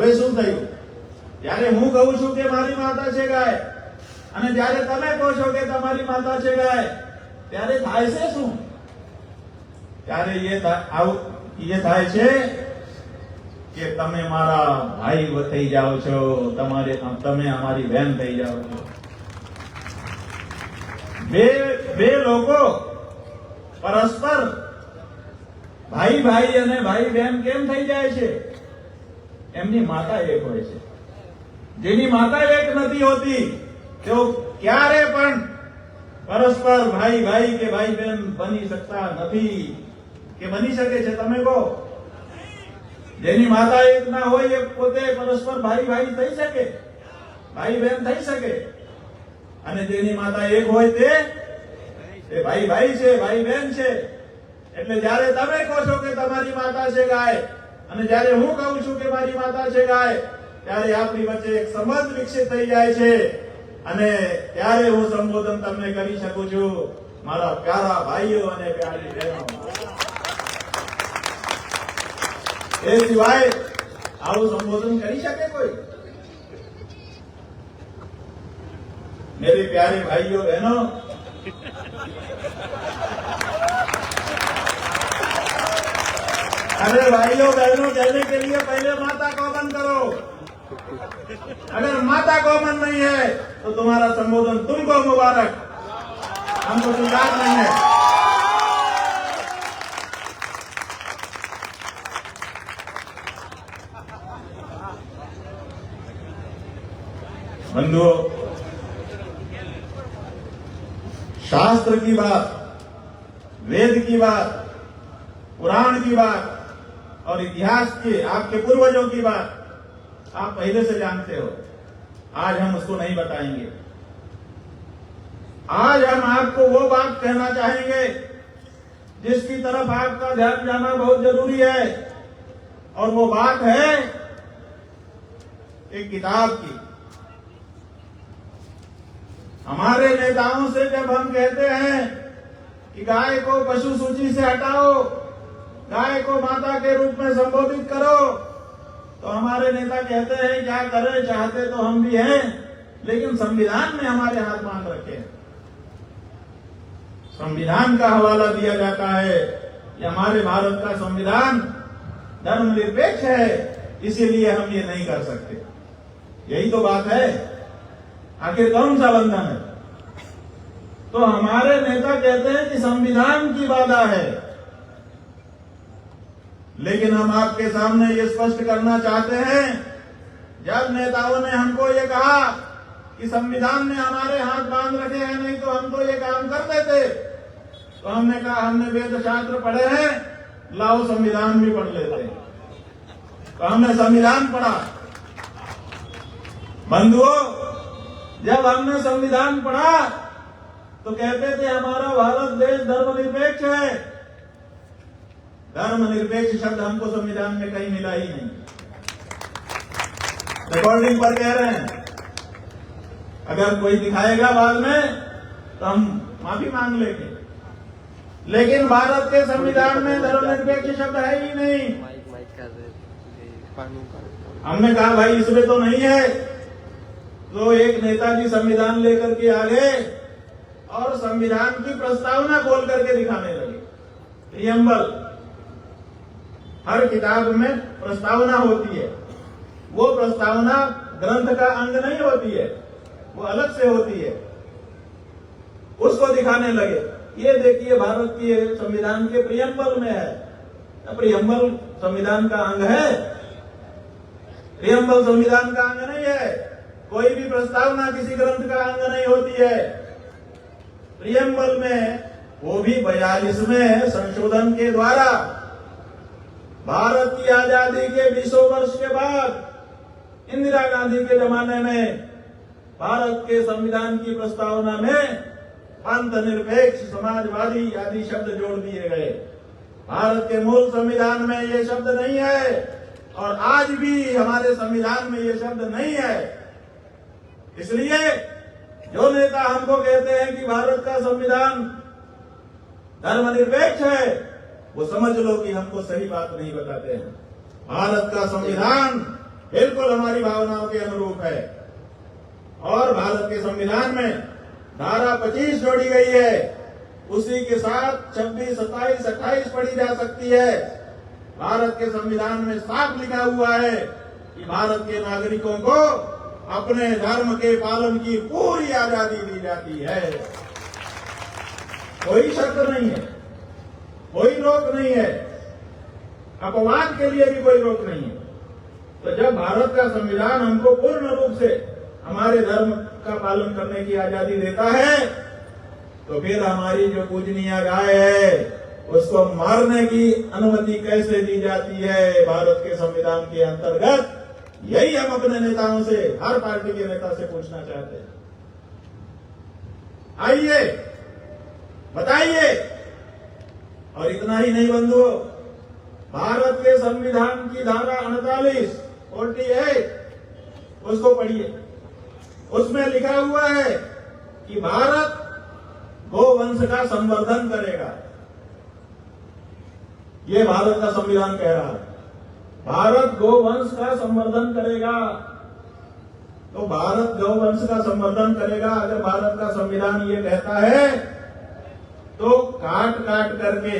હવે શું થયું? જ્યારે હું કહું છું કે મારી માતા છે ગાય અને જ્યારે તમે કહો છો કે તમારી માતા છે ગાય, ત્યારે થાય છે શું? ત્યારે એ થાય છે કે તમે મારા ભાઈ થઈ જાઓ છો, તમે અમારી બહેન થઈ જાઓ છો. બે લોકો પરસ્પર ભાઈ ભાઈ અને ભાઈ બહેન કેમ થઈ જાય છે? એમની માતા એક હોય છે. જેની માતા એક નથી હોતી તેઓ ક્યારે પણ પરસ્પર ભાઈ ભાઈ કે ભાઈ બહેન બની શકતા નથી. કે બની શકે છે? તમે કહો. જેની માતા એક ના હોય એ પોતે પરસ્પર ભાઈ ભાઈ થઈ શકે, ભાઈ બહેન થઈ શકે. અને જેની માતા એક હોય તે ભાઈ ભાઈ છે, ભાઈ બહેન છે. એટલે જયારે તમે કહો છો કે તમારી માતા છે ગાય અને જયારે હું કહું છું કે મારી માતા છે ગાય, ત્યારે આપણી વચ્ચે એક સંબંધ વિકસિત થઈ જાય છે અને ત્યારે હું સંબોધન તમને કરી શકું છું, મારા પ્યારા ભાઈઓ અને પ્યારી બહેનો. એ સિવાય આવું સંબોધન કરી શકે કોઈ? मेरे प्यारे भाइयों बहनों, अरे भाइयों बहनों कहने के लिए पहले माता कॉमन करो. अगर माता कॉमन नहीं है तो तुम्हारा संबोधन तुमको मुबारक, हमको स्वीकार नहीं है. बंधुओं, शास्त्र की बात, वेद की बात, पुराण की बात और इतिहास की, आपके पूर्वजों की बात आप पहले से जानते हो. आज हम उसको नहीं बताएंगे. आज हम आपको वो बात कहना चाहेंगे जिसकी तरफ आपका ध्यान जाना बहुत जरूरी है. और वो बात है एक किताब की. हमारे नेताओं से जब हम कहते हैं कि गाय को पशु सूची से हटाओ, गाय को माता के रूप में संबोधित करो, तो हमारे नेता कहते हैं क्या करें, चाहते तो हम भी हैं लेकिन संविधान में हमारे हाथ बांध रखे हैं. संविधान का हवाला दिया जाता है कि हमारे भारत का संविधान धर्मनिरपेक्ष है, इसीलिए हम ये नहीं कर सकते. यही तो बात है. आखिर कौन सा बंधन है? तो हमारे नेता कहते हैं कि संविधान की बाधा है, लेकिन हम आपके सामने ये स्पष्ट करना चाहते हैं, जब नेताओं ने हमको ये कहा कि संविधान ने हमारे हाथ बांध रखे हैं, नहीं तो हम तो ये काम कर देते, तो हमने कहा हमने वेद शास्त्र पढ़े हैं, लाओ संविधान भी पढ़ लेते हैं. तो हमने संविधान पढ़ा. बंधुओं, जब हमने संविधान पढ़ा तो कहते थे हमारा भारत देश धर्मनिरपेक्ष है. धर्मनिरपेक्ष शब्द हमको संविधान में कहीं मिला ही नहीं. रिकॉर्डिंग पर कह रहे हैं. अगर कोई दिखाएगा बाद में तो हम माफी मांग लेंगे, लेकिन भारत के संविधान में धर्मनिरपेक्ष शब्द है ही नहीं. हमने कहा भाई इसमें तो नहीं है. तो एक नेताजी संविधान लेकर के आ गए और संविधान की प्रस्तावना बोल करके दिखाने लगे. प्रियम्बल, हर किताब में प्रस्तावना होती है. वो प्रस्तावना ग्रंथ का अंग नहीं होती है, वो अलग से होती है. उसको दिखाने लगे. ये देखिए भारत की संविधान के प्रियम्बल में है. प्रियम्बल संविधान का अंग है? प्रियम्बल संविधान का अंग नहीं है. कोई भी प्रस्तावना किसी ग्रंथ का अंग नहीं होती है. प्रियम्बल में वो भी 42वें संशोधन के द्वारा भारत की आजादी के 20 वर्ष के बाद इंदिरा गांधी के जमाने में भारत के संविधान की प्रस्तावना में पंथ निरपेक्ष, समाजवादी आदि शब्द जोड़ दिए गए. भारत के मूल संविधान में ये शब्द नहीं है और आज भी हमारे संविधान में ये शब्द नहीं है. इसलिए जो नेता हमको कहते हैं कि भारत का संविधान धर्मनिरपेक्ष है, वो समझ लो कि हमको सही बात नहीं बताते हैं. भारत का संविधान बिल्कुल हमारी भावनाओं के अनुरूप है। और भारत के संविधान में धारा 25 जोड़ी गई है, उसी के साथ 26, 27, 28 पढ़ी जा सकती है। भारत के संविधान में साफ लिखा हुआ है कि भारत के नागरिकों को अपने धर्म के पालन की पूरी आजादी दी जाती है। कोई शर्त नहीं है, कोई रोक नहीं है, अपवाद के लिए भी कोई रोक नहीं है। तो जब भारत का संविधान हमको पूर्ण रूप से हमारे धर्म का पालन करने की आजादी देता है, तो फिर हमारी जो पूजनीय गाय है उसको मारने की अनुमति कैसे दी जाती है भारत के संविधान के अंतर्गत? यही हम अपने नेताओं से, हर पार्टी के नेता से पूछना चाहते हैं। आइए, बताइए। और इतना ही नहीं बंधुओं, भारत के संविधान की धारा 48 उसको पढ़िए। उसमें लिखा हुआ है कि भारत गोवंश का संवर्धन करेगा। ये भारत का संविधान कह रहा है, भारत गोवंश का संवर्धन करेगा। तो भारत गोवंश का संवर्धन करेगा, अगर भारत का संविधान ये कहता है, तो काट काट करके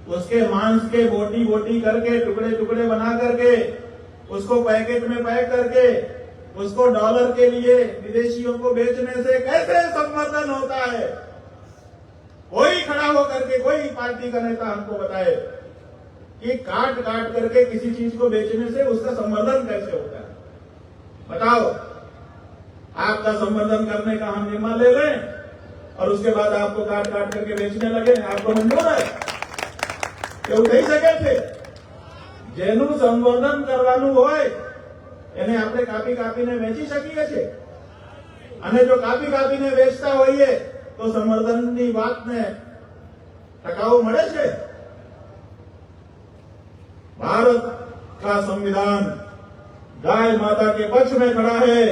उसके मांस के बोटी बोटी करके, टुकड़े टुकड़े बना करके, उसको पैकेट में पैक करके, उसको डॉलर के लिए विदेशियों को बेचने से कैसे संवर्धन होता है? कोई खड़ा होकर के, कोई पार्टी का नेता हमको बताए कि काट काट करके किसी चीज को बेचने से उसका संवर्धन कैसे होता है? बताओ। आपका संवर्धन करने का हम जिम्मा ले लें और उसके बाद आपको काट काट करके बेचने लगे, आपको मंजूर है? क्यों नहीं सके थे? जेनु संवर्धन करवानु હોય એને આપણે કાપી કાપીને વેચી શકીએ છીએ, અને જો કાપી કાપીને વેચતા હોઈએ તો સંવર્ધનની વાતને ટકાઉ મળે છે? भारत का संविधान गाय माता के पक्ष में खड़ा है,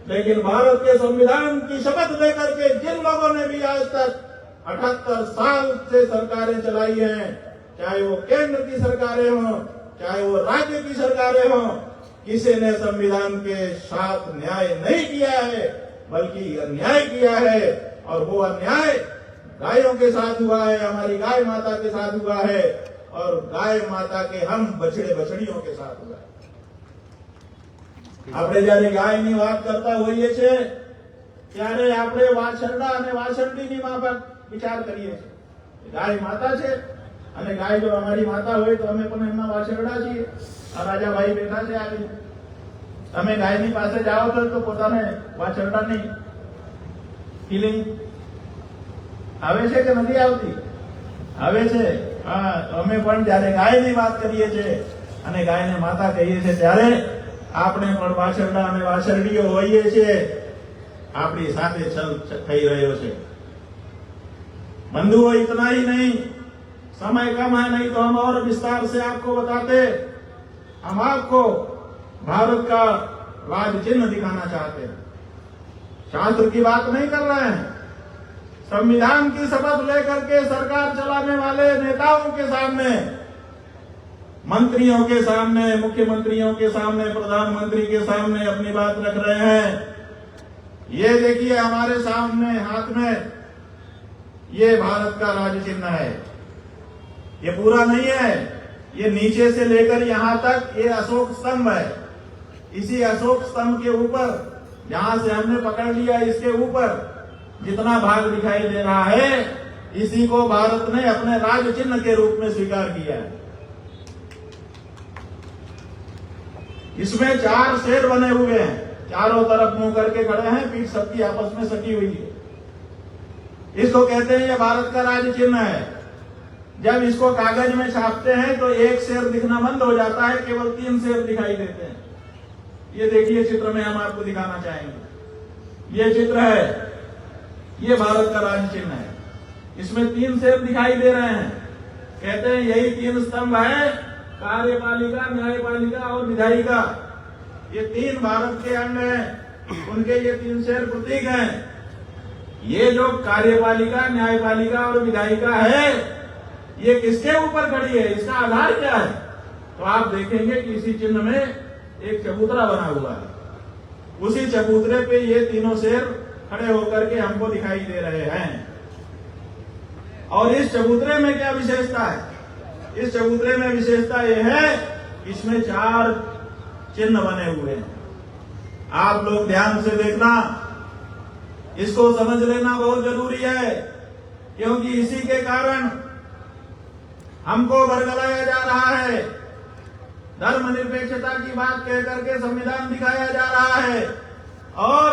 लेकिन भारत के संविधान की शपथ लेकर के जिन लोगों ने भी आज तक 78 साल से सरकारें चलाई हैं, चाहे वो केंद्र की सरकारें हों, चाहे वो राज्य की सरकारें हों, किसी ने संविधान के साथ न्याय नहीं किया है, बल्कि अन्याय किया है। और वो अन्याय गायों के साथ हुआ है, हमारी गाय माता के साथ हुआ है, और गाय माता के हम बछड़े बछड़ियों के साथ हुआ है। આપણે જયારે ગાયની વાત કરતા હોઈએ છે ત્યારે આપણે વાછરડા અને વાછરડીની માફક વિચાર કરીએ છીએ। ગાય માતા છે અને ગાય જો અમારી માતા હોય તો અમે પણ એમના વાછરડા છીએ। આ રાજાભાઈ બેઠા છે આવી, તમે ગાયની પાસે જાઓ તો પોતાને વાછરડાની ફિલિંગ આવે છે કે નથી આવતી? આવે છે। હા, અમે પણ જયારે ગાયની વાત કરીએ છીએ અને ગાયને માતા કહીએ છીએ ત્યારે આપણે પણ વાછરડા અને વાછરડીઓ હોઈએ છીએ। આપણી સાથે છલ થઈ રહ્યો છે। बंधुओं, इतना ही नहीं, समय कम है, नहीं तो हम और विस्तार से आपको बताते। हम आपको भारत का राज चिन्ह दिखाना चाहते हैं। शास्त्र की बात नहीं कर रहे हैं, संविधान की शपथ लेकर के सरकार चलाने वाले नेताओं के सामने, मंत्रियों के सामने, मुख्यमंत्रियों के सामने, प्रधानमंत्री के सामने अपनी बात रख रहे हैं। ये देखिए हमारे सामने हाथ में ये भारत का राज चिन्ह है। ये पूरा नहीं है, ये नीचे से लेकर यहां तक ये अशोक स्तंभ है। इसी अशोक स्तंभ के ऊपर जहां से हमने पकड़ लिया, इसके ऊपर जितना भाग दिखाई दे रहा है, इसी को भारत ने अपने राज चिन्ह के रूप में स्वीकार किया है। इसमें 4 शेर बने हुए हैं, चारों तरफ मुंह करके खड़े हैं, पीठ सबकी आपस में सटी हुई है। इसको कहते हैं ये भारत का राज चिन्ह है। जब इसको कागज में छापते हैं तो एक शेर दिखना बंद हो जाता है, केवल 3 शेर दिखाई देते हैं। ये देखिए चित्र में हम आपको दिखाना चाहेंगे। ये चित्र है, ये भारत का राज चिन्ह है। इसमें 3 शेर दिखाई दे रहे हैं। कहते हैं यही 3 स्तंभ है, कार्यपालिका, न्यायपालिका और विधायिका। ये 3 भारत के अंग हैं, उनके ये 3 शेर प्रतीक हैं। ये जो कार्यपालिका, न्यायपालिका और विधायिका है, ये किसके ऊपर खड़ी है, इसका आधार क्या है? तो आप देखेंगे कि इसी चिन्ह में एक चबूतरा बना हुआ है, उसी चबूतरे पे ये तीनों शेर खड़े होकर के हमको दिखाई दे रहे हैं। और इस चबूतरे में क्या विशेषता है? इस चबूतरे में विशेषता यह है, इसमें 4 चिन्ह बने हुए हैं। आप लोग ध्यान से देखना, इसको समझ लेना बहुत जरूरी है, क्योंकि इसी के कारण हमको भरगलाया जा रहा है। धर्मनिरपेक्षता की बात कह करके संविधान दिखाया जा रहा है और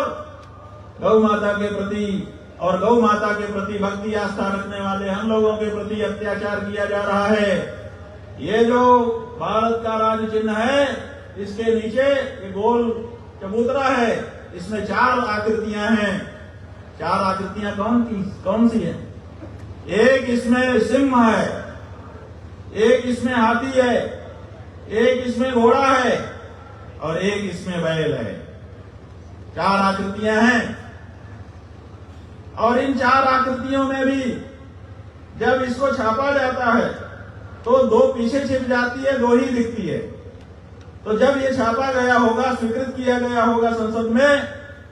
गौ माता के प्रति और गौ माता के प्रति भक्ति आस्था रखने वाले हम लोगों के प्रति अत्याचार किया जा रहा है। ये जो भारत का राज चिन्ह है, इसके नीचे ये गोल चबूतरा है, इसमें 4 आकृतियां हैं। 4 आकृतियां कौन सी है? एक इसमें सिंह है, एक इसमें हाथी है, एक इसमें घोड़ा है और एक इसमें बैल है। 4 आकृतियां हैं और इन 4 आकृतियों में भी जब इसको छापा जाता है तो 2 पीछे छिप जाती है, 2 ही दिखती है। तो जब ये छापा गया होगा, स्वीकृत किया गया होगा संसद में,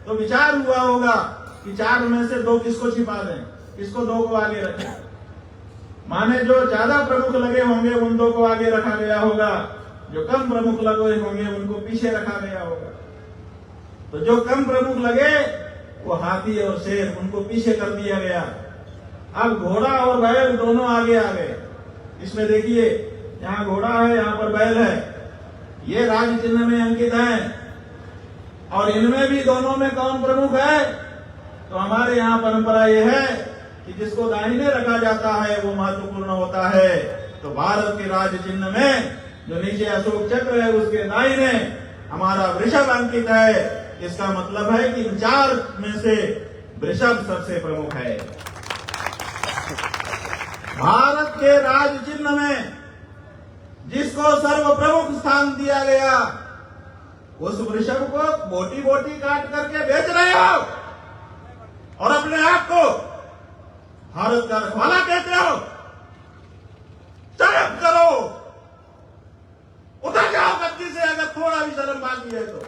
तो विचार हुआ होगा कि 4 में से 2 किसको छिपा दें, किसको 2 को आगे रखें। माने जो ज्यादा प्रमुख लगे होंगे उन 2 को आगे रखा गया होगा, जो कम प्रमुख लगे होंगे उनको पीछे रखा गया होगा। तो जो कम प्रमुख लगे वो हाथी और शेर, उनको पीछे कर दिया गया। अब घोड़ा और बैल दोनों आगे आ गए। इसमें देखिए, यहाँ घोड़ा है, यहाँ पर बैल है, ये राज चिन्ह में अंकित है। और इनमें भी दोनों में कौन प्रमुख है? तो हमारे यहाँ परंपरा ये है कि जिसको दाहिने रखा जाता है वो महत्वपूर्ण होता है। तो भारत के राज चिन्ह में जो नीचे अशोक चक्र है, उसके दाहिने हमारा वृषभ अंकित है। इसका मतलब है कि 4 में से वृषभ सबसे प्रमुख है। भारत के राज चिन्ह में जिसको सर्व प्रमुख स्थान दिया गया, उस वृषभ को बोटी बोटी काट करके बेच रहे हो और अपने आप को भारत का रखवाला कहते हो। शर्म करो, उतर जाओ गद्दी से अगर थोड़ा भी शर्म बाकी है तो।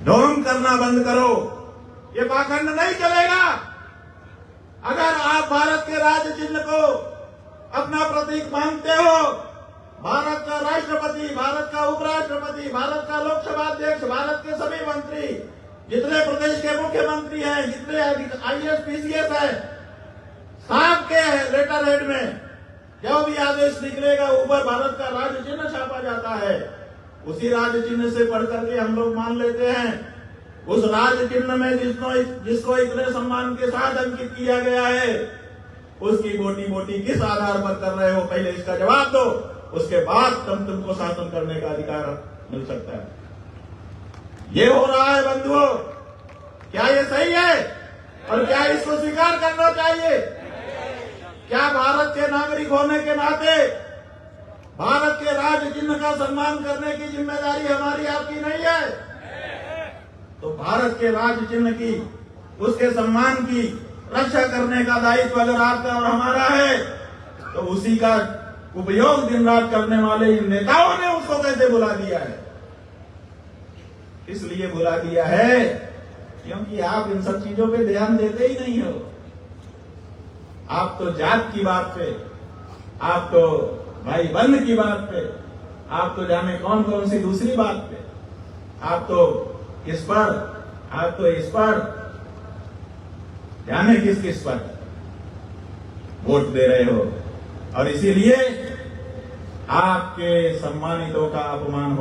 ढोंग करना बंद करो, ये पाखंड नहीं चलेगा। अगर आप भारत के राज्य चिन्ह को अपना प्रतीक मानते हो, भारत का राष्ट्रपति, भारत का उपराष्ट्रपति, भारत का लोकसभा अध्यक्ष, भारत के सभी मंत्री, जितने प्रदेश के मुख्यमंत्री हैं, जितने IAS PCS है, सबके लेटर हेड में जो भी आदेश निकलेगा ऊपर भारत का राज्य चिन्ह छापा जाता है। उसी राज्य चिन्ह से पढ़ करके हम लोग मान लेते हैं। उस राज्य चिन्ह में जिसको इतने सम्मान के साथ अंकित किया गया है, उसकी बोटी बोटी किस आधार पर कर रहे हो, पहले इसका जवाब दो। उसके बाद तुमको शासन करने का अधिकार मिल सकता है। ये हो रहा है बंधुओं, क्या ये सही है? और क्या इसको स्वीकार करना चाहिए? क्या भारत के नागरिक होने के नाते भारत के राज्य चिन्ह का सम्मान करने की जिम्मेदारी हमारी आपकी नहीं है? तो भारत के राज्य चिन्ह की, उसके सम्मान की रक्षा करने का दायित्व अगर आपका और हमारा है, तो उसी का उपयोग दिन रात करने वाले इन नेताओं ने उसको कैसे बुला दिया है? इसलिए बुला दिया है क्योंकि आप इन सब चीजों पे ध्यान देते ही नहीं हो। आप तो जात की बात पे, आप तो भाई बंद की बात पे, आप तो जाने कौन कौन सी दूसरी बात पे, आप तो इस पर जाने किस पर वोट दे रहे हो। और इसीलिए आपके सम्मानितों का अपमान हो